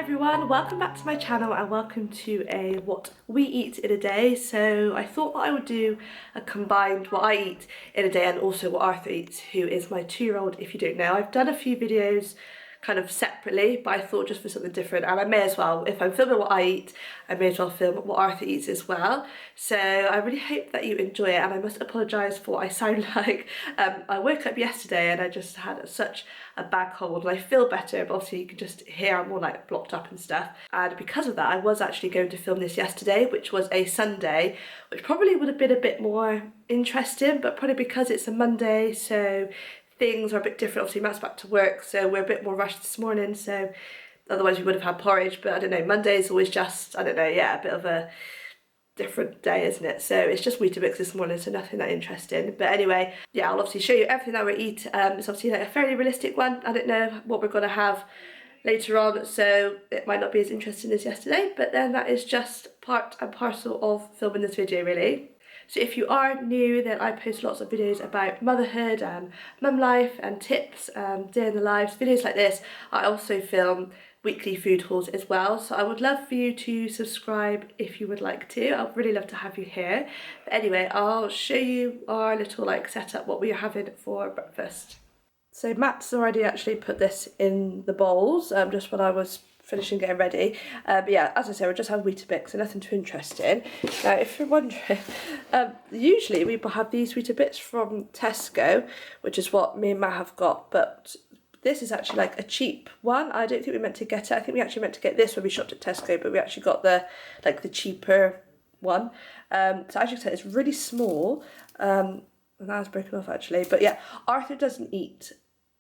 everyone, welcome back to my channel and welcome to a what we eat in a day. So I thought that I would do a combined what I eat in a day and also what Arthur eats, who is my 2-year-old if you don't know. I've done a few videos kind of separately, but I thought just for something different, and I may as well, if I'm filming what I eat, I may as well film what Arthur eats as well. So I really hope that you enjoy it, and I must apologise for what I sound like. I woke up yesterday and I just had such a bad cold, and I feel better, but obviously you can just hear I'm more like blocked up and stuff. And because of that, I was actually going to film this yesterday, which was a Sunday, which probably would have been a bit more interesting, but probably because it's a Monday, so things are a bit different. Obviously Matt's back to work, so we're a bit more rushed this morning, so otherwise we would have had porridge, but I don't know, Monday's always just, I don't know, yeah, a bit of a different day, isn't it? So it's just Weetabix this morning, so nothing that interesting. But anyway, yeah, I'll obviously show you everything that we eat. It's obviously like a fairly realistic one. I don't know what we're going to have later on, so it might not be as interesting as yesterday, but then that is just part and parcel of filming this video, really. So if you are new, then I post lots of videos about motherhood and mum life and tips and day in the lives, videos like this. I also film weekly food hauls as well, so I would love for you to subscribe if you would like to. I'd really love to have you here. But anyway, I'll show you our little like setup, what we are having for breakfast. So Matt's already actually put this in the bowls, just when I was finishing getting ready. But yeah, as I say, we'll just have Weetabix, so nothing too interesting. Now, if you're wondering, usually we have these Weetabix from Tesco, which is what me and Matt have got, but this is actually like a cheap one. I don't think we meant to get it. I think we actually meant to get this when we shopped at Tesco, but we actually got the cheaper one. So as you can tell, it's really small. And that was broken off actually. But yeah, Arthur doesn't eat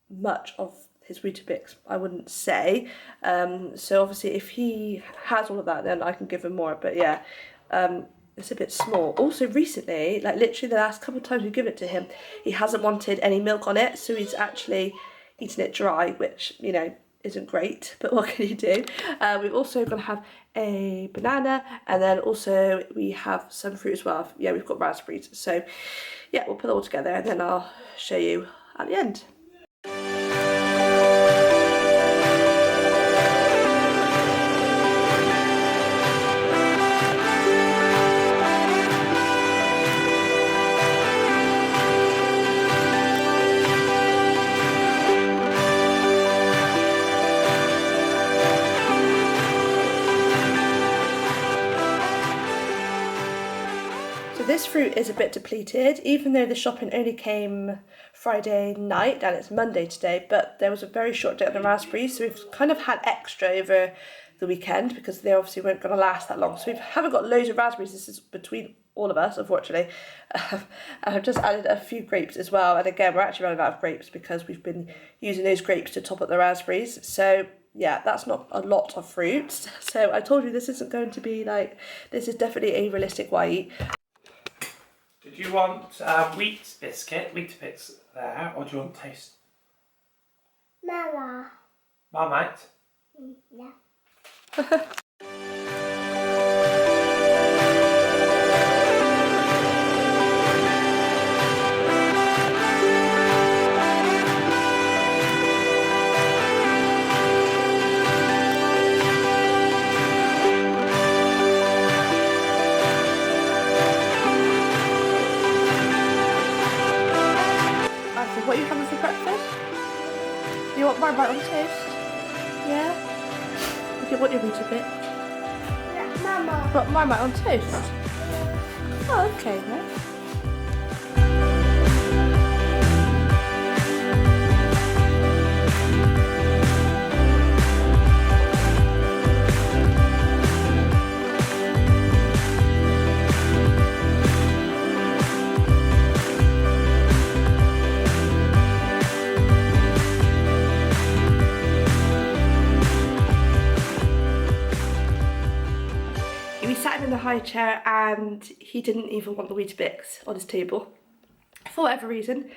much of his Weetabix, I wouldn't say. So obviously if he has all of that, then I can give him more. But yeah, it's a bit small. Also recently, like literally the last couple of times we've given it to him, he hasn't wanted any milk on it, so he's actually eating it dry, which, you know, isn't great, but what can you do? We've also got to have a banana, and then also we have some fruit as well. Yeah, we've got raspberries. So yeah, we'll put it all together and then I'll show you at the end. This fruit is a bit depleted, even though the shopping only came Friday night and it's Monday today, but there was a very short date on the raspberries, so we've kind of had extra over the weekend because they obviously weren't going to last that long. So we haven't got loads of raspberries. This is between all of us, unfortunately. And I've just added a few grapes as well, and again, we're actually running out of grapes because we've been using those grapes to top up the raspberries. So yeah, that's not a lot of fruits. So I told you this isn't going to be like, this is definitely a realistic what I eat. Did you want wheat biscuit, Weetabix there, or do you want toast? Mama. Marmite? Yeah. What are you having for breakfast? You want Marmite on toast? Yeah? Okay, what do you eat a bit? Yeah, Mama. What, Marmite on toast? Oh, okay then. In the high chair and he didn't even want the Weetabix on his table for whatever reason.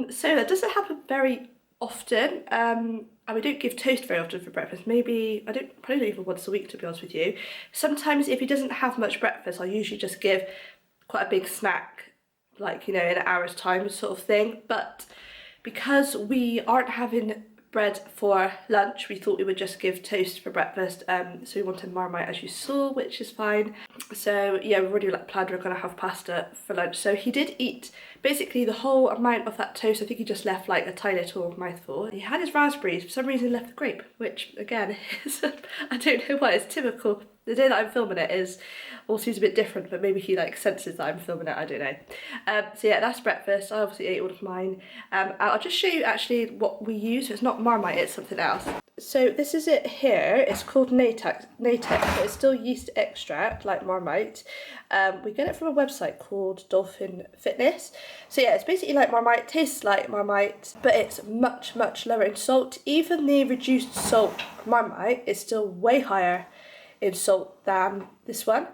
So that doesn't happen very often, and we don't give toast very often for breakfast. Maybe, probably even once a week, to be honest with you. Sometimes if he doesn't have much breakfast, I'll usually just give quite a big snack, like, you know, in an hour's time sort of thing. But because we aren't having bread for lunch. We thought we would just give toast for breakfast, so we wanted Marmite as you saw, which is fine. So yeah, we already planned we're going to have pasta for lunch. So he did eat basically the whole amount of that toast. I think he just left like a tiny little mouthful. He had his raspberries, for some reason he left the grape, which again is, I don't know why, it's typical. The day that I'm filming it is all seems a bit different, but maybe he like senses that I'm filming it, I don't know. So yeah, that's breakfast. I obviously ate all of mine. I'll just show you actually what we use. So it's not Marmite, it's something else. So this is it here. It's called Natex, but it's still yeast extract like Marmite. We get it from a website called Dolphin Fitness. So yeah, it's basically like Marmite, tastes like Marmite, but it's much, much lower in salt. Even the reduced salt Marmite is still way higher in salt than this one.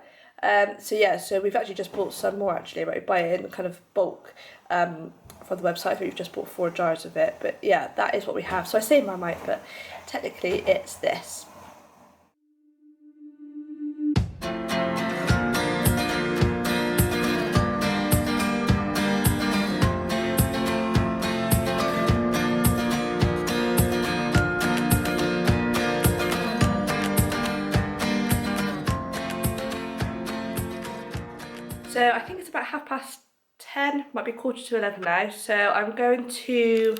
So yeah, so we've actually just bought some more actually, right? We buy it in kind of bulk from the website. I think we've just bought 4 jars of it, but yeah, that is what we have. So I say Marmite, but technically it's this. So I think it's about 10:30, might be 11:15 now. So I'm going to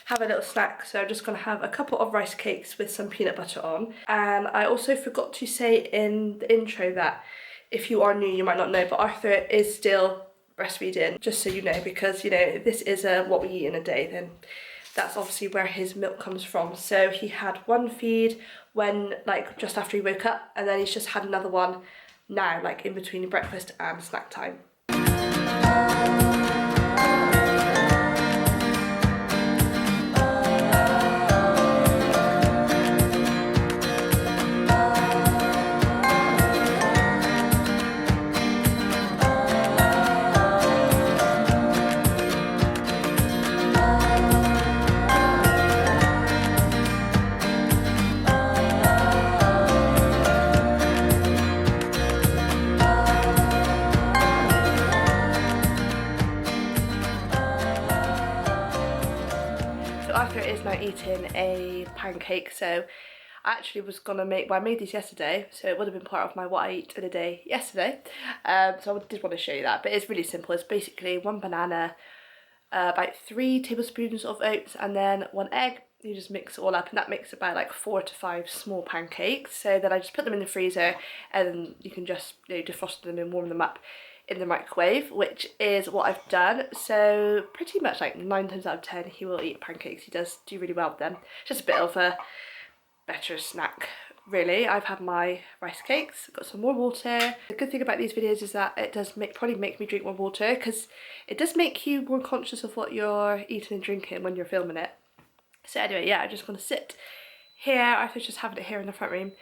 have a little snack. So I'm just going to have a couple of rice cakes with some peanut butter on. And I also forgot to say in the intro that if you are new, you might not know, but Arthur is still breastfeeding, just so you know, because, you know, if this is what we eat in a day, then that's obviously where his milk comes from. So he had one feed when, like, just after he woke up, and then he's just had another one now, like in between breakfast and snack time. Arthur is now eating a pancake, so I actually was gonna make, well, I made these yesterday, so it would have been part of my what I eat in a day yesterday. So I did want to show you that, but it's really simple. It's basically 1 banana, about 3 tablespoons of oats, and then 1 egg. You just mix it all up, and that makes about like 4 to 5 small pancakes. So then I just put them in the freezer, and you can just, you know, defrost them and warm them up in the microwave, which is what I've done. So pretty much like 9 times out of 10 he will eat pancakes. He does do really well with them. Just a bit of a better snack, really. I've had my rice cakes, got some more water. The good thing about these videos is that it does probably make me drink more water, because it does make you more conscious of what you're eating and drinking when you're filming it. So anyway, yeah, I'm just gonna sit here. Arthur's just having it here in the front room.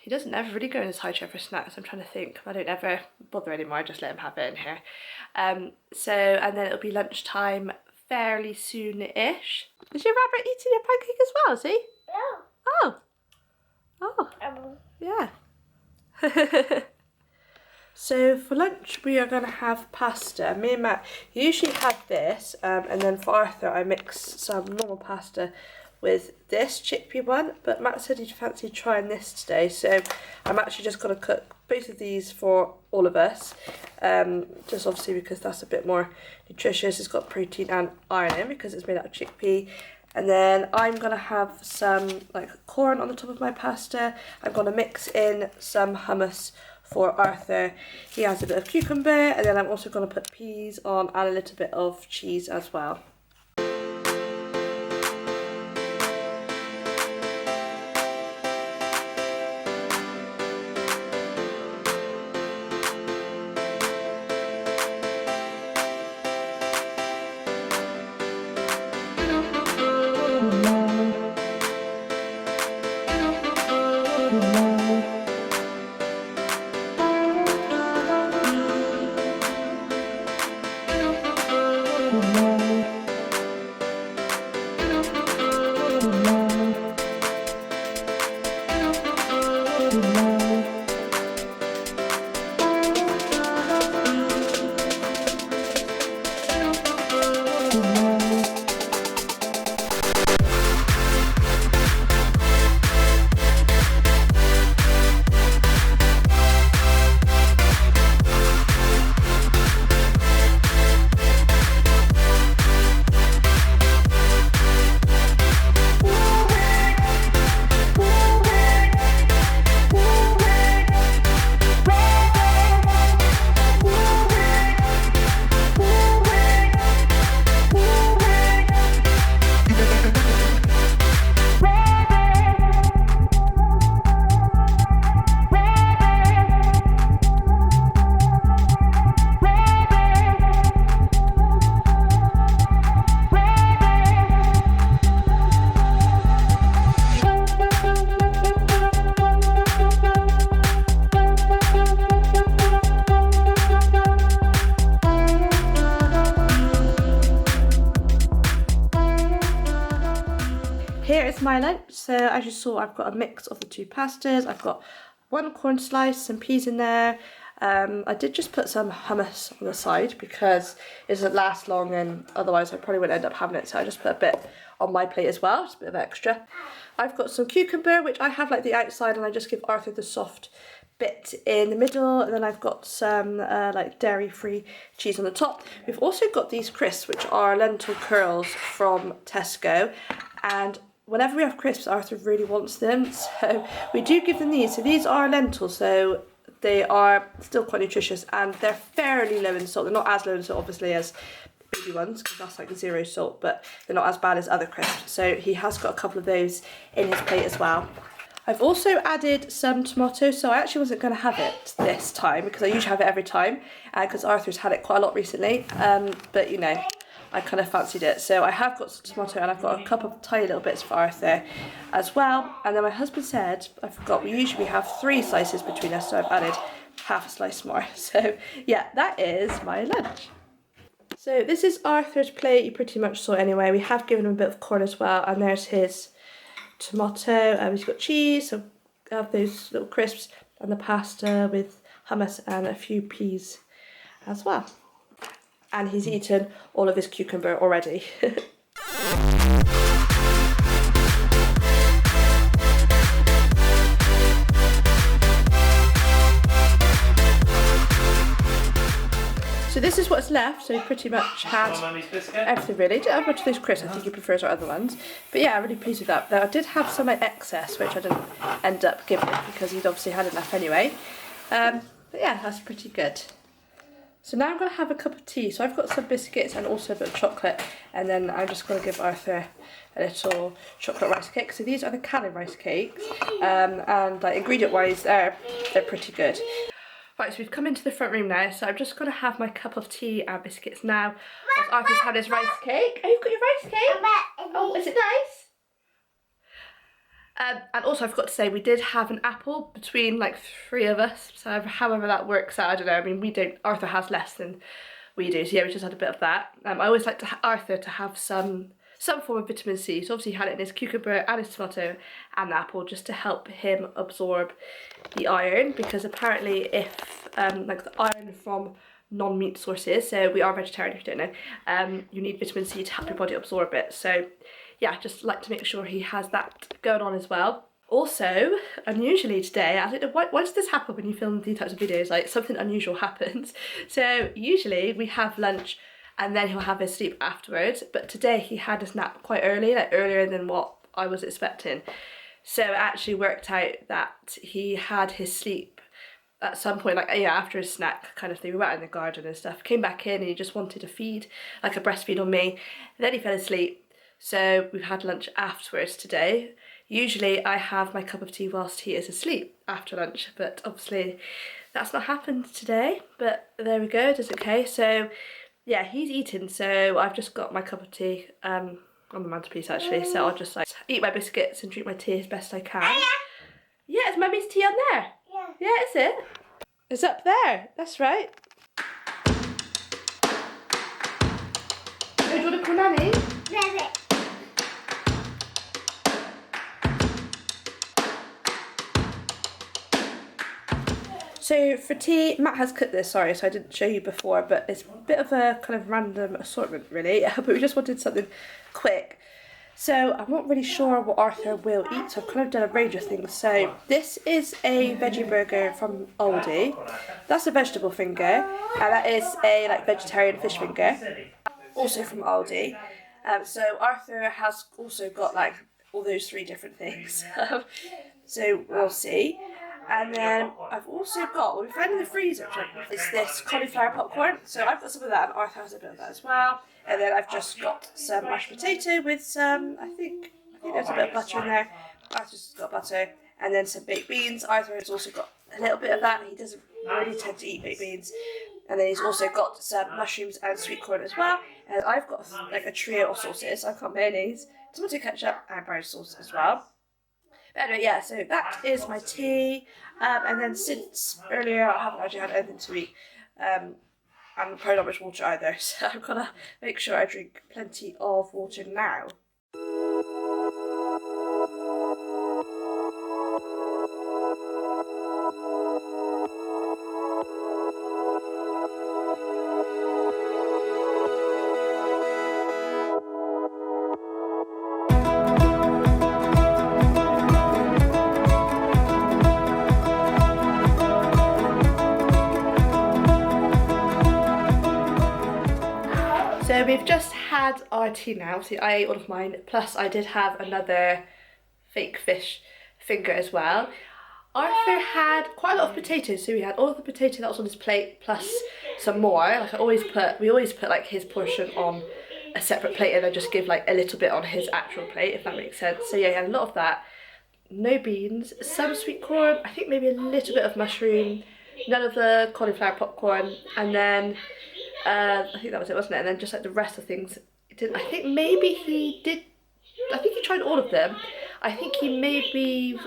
He doesn't ever really go in his high chair for snacks. I'm trying to think. I don't ever bother anymore. I just let him have it in here. And then it'll be lunchtime fairly soon-ish. Is your rabbit eating your pancake as well, is he? Yeah. Oh, yeah. So for lunch we are going to have pasta. Me and Matt usually have this, and then for Arthur I mix some normal pasta with this chickpea one, but Matt said he'd fancy trying this today, so I'm actually just going to cook both of these for all of us, just obviously because that's a bit more nutritious. It's got protein and iron in because it's made out of chickpea. And then I'm going to have some like corn on the top of my pasta. I'm going to mix in some hummus for Arthur. He has a bit of cucumber, and then I'm also going to put peas on and a little bit of cheese as well. it's my lunch. So as you saw, I've got a mix of the two pastas. I've got one corn slice, some peas in there. I did just put some hummus on the side because it doesn't last long and otherwise I probably wouldn't end up having it, so I just put a bit on my plate as well, just a bit of extra. I've got some cucumber, which I have like the outside, and I just give Arthur the soft bit in the middle, and then I've got some like dairy-free cheese on the top. We've also got these crisps, which are lentil curls from Tesco, and whenever we have crisps, Arthur really wants them, so we do give them these. So these are lentils, so they are still quite nutritious and they're fairly low in salt. They're not as low in salt obviously as baby ones because that's like 0 salt, but they're not as bad as other crisps. So he has got a couple of those in his plate as well. I've also added some tomato, so I actually wasn't going to have it this time because I usually have it every time because Arthur's had it quite a lot recently, but you know, I kind of fancied it. So I have got some tomato and I've got a couple of tiny little bits for Arthur as well. And then my husband said, I forgot, we usually have 3 slices between us, so I've added half a slice more. So yeah, that is my lunch. So this is Arthur's plate, you pretty much saw anyway. We have given him a bit of corn as well, and there's his tomato. He's got cheese, so I have those little crisps, and the pasta with hummus and a few peas as well. And he's eaten all of his cucumber already. So this is what's left, so he pretty much had everything really. Didn't have much of those crisps, I think he prefers our other ones. But yeah, I'm really pleased with that. Though I did have some like excess, which I didn't end up giving him because he'd obviously had enough anyway. But yeah, that's pretty good. So now I'm going to have a cup of tea. So I've got some biscuits and also a bit of chocolate. And then I'm just going to give Arthur a little chocolate rice cake. So these are the Cannon rice cakes. And like ingredient wise, they're pretty good. Right, so we've come into the front room now. So I'm just going to have my cup of tea and biscuits now. As Arthur's had his rice cake. Oh, you've got your rice cake? Oh, is it nice? And also I forgot to say, we did have an apple between like 3 of us, so however that works out, I don't know. I mean, Arthur has less than we do, so yeah, we just had a bit of that. I always like Arthur to have some form of vitamin C, so obviously he had it in his cucumber and his tomato and the apple just to help him absorb the iron, because apparently if like the iron from non-meat sources, so we are vegetarian if you don't know, you need vitamin C to help your body absorb it. So yeah, just like to make sure he has that going on as well. Also, unusually today, I don't know, why does this happen when you film these types of videos? Like, something unusual happens. So usually we have lunch and then he'll have his sleep afterwards, but today he had his nap quite early, like earlier than what I was expecting. So it actually worked out that he had his sleep at some point, like yeah, after his snack kind of thing. We went out in the garden and stuff, came back in and he just wanted to feed, like a breastfeed on me. And then he fell asleep. So we've had lunch afterwards today. Usually I have my cup of tea whilst he is asleep after lunch, but obviously that's not happened today, but there we go, it's okay. So yeah, he's eaten, so I've just got my cup of tea on the mantelpiece actually, so I'll just like eat my biscuits and drink my tea as best I can. Yeah, is Mummy's tea on there? Yeah, is it? It's up there, that's right. Oh, do you want to call Nanny? So for tea, Matt has cooked this, sorry, so I didn't show you before, but it's a bit of a kind of random assortment really, but we just wanted something quick. So I'm not really sure what Arthur will eat, so I've kind of done a range of things. So this is a veggie burger from Aldi. That's a vegetable finger, and that is a like vegetarian fish finger, also from Aldi. So Arthur has also got like all those 3 different things. So we'll see. And then I've also got, what we found in the freezer, is this cauliflower popcorn. So I've got some of that, and Arthur has a bit of that as well. And then I've just got some mashed potato with some, I think there's a bit of butter in there. Arthur's got butter. And then some baked beans. Arthur has also got a little bit of that. He doesn't really tend to eat baked beans. And then he's also got some mushrooms and sweet corn as well. And I've got like a trio of sauces. I've got mayonnaise, tomato ketchup, and brown sauce as well. But anyway, yeah, so that is my tea. And then since earlier I haven't actually had anything to eat, and probably not much water either, so I've got to make sure I drink plenty of water now. So we've just had our tea now. See, I ate all of mine, plus I did have another fake fish finger as well. Arthur had quite a lot of potatoes, so we had all of the potato that was on his plate plus some more. Like we always put like his portion on a separate plate and then just give like a little bit on his actual plate, if that makes sense. So yeah, he had a lot of that. No beans, some sweet corn, I think maybe a little bit of mushroom, none of the cauliflower popcorn, and then I think that was it, wasn't it? And then just like the rest of things, I think he tried all of them. I think he maybe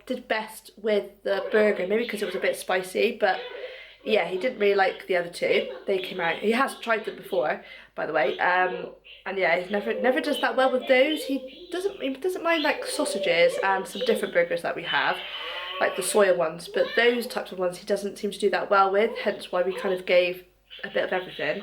did best with the burger, maybe because it was a bit spicy, but yeah, he didn't really like the other two. They came out. He has tried them before, by the way, and yeah, he never does that well with those. He doesn't mind like sausages and some different burgers that we have, like the soya ones, but those types of ones he doesn't seem to do that well with. Hence why we kind of gave a bit of everything.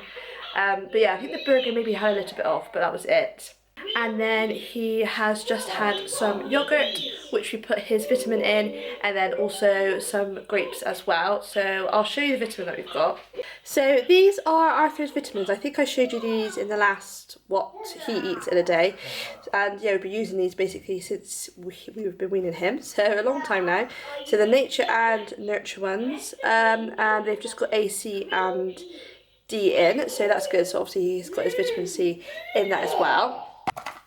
But yeah, I think the burger maybe had a little bit off, but that was it. And then he has just had some yogurt, which we put his vitamin in, and then also some grapes as well. So I'll show you the vitamin that we've got. So these are Arthur's vitamins. I think I showed you these in the last what he eats in a day. And yeah, we've been using these basically since we've been weaning him, so a long time now. So the nature and nurture ones, and they've just got A, C and D in, so that's good. So obviously he's got his vitamin C in that as well.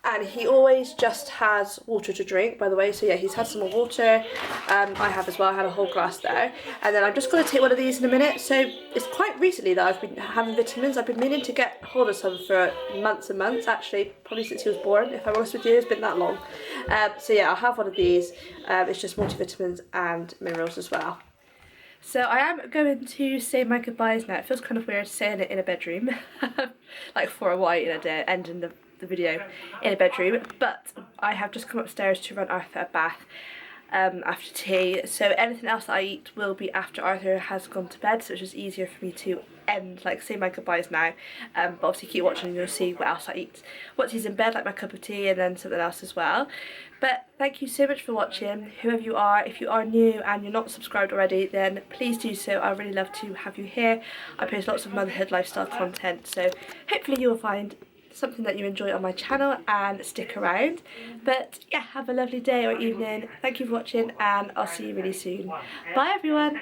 And he always just has water to drink, by the way. So yeah, he's had some more water. I have as well. I had a whole glass there. And then I'm just going to take one of these in a minute. So it's quite recently that I've been having vitamins. I've been meaning to get hold of some for months and months, actually, probably since he was born, if I'm honest with you. It's been that long. So yeah, I'll have one of these. It's just multivitamins and minerals as well. So I am going to say my goodbyes now. It feels kind of weird saying it in a bedroom, like for a while in a day, ending the video in a bedroom, but I have just come upstairs to run Arthur a bath after tea, so anything else that I eat will be after Arthur has gone to bed, so it's just easier for me to say my goodbyes now, but obviously keep watching and you'll see what else I eat once he's in bed, like my cup of tea and then something else as well. But thank you so much for watching, whoever you are. If you are new and you're not subscribed already, then please do so. I really love to have you here. I post lots of motherhood lifestyle content, so hopefully you will find something that you enjoy on my channel and stick around. But yeah, have a lovely day or evening. Thank you for watching and I'll see you really soon. Bye everyone.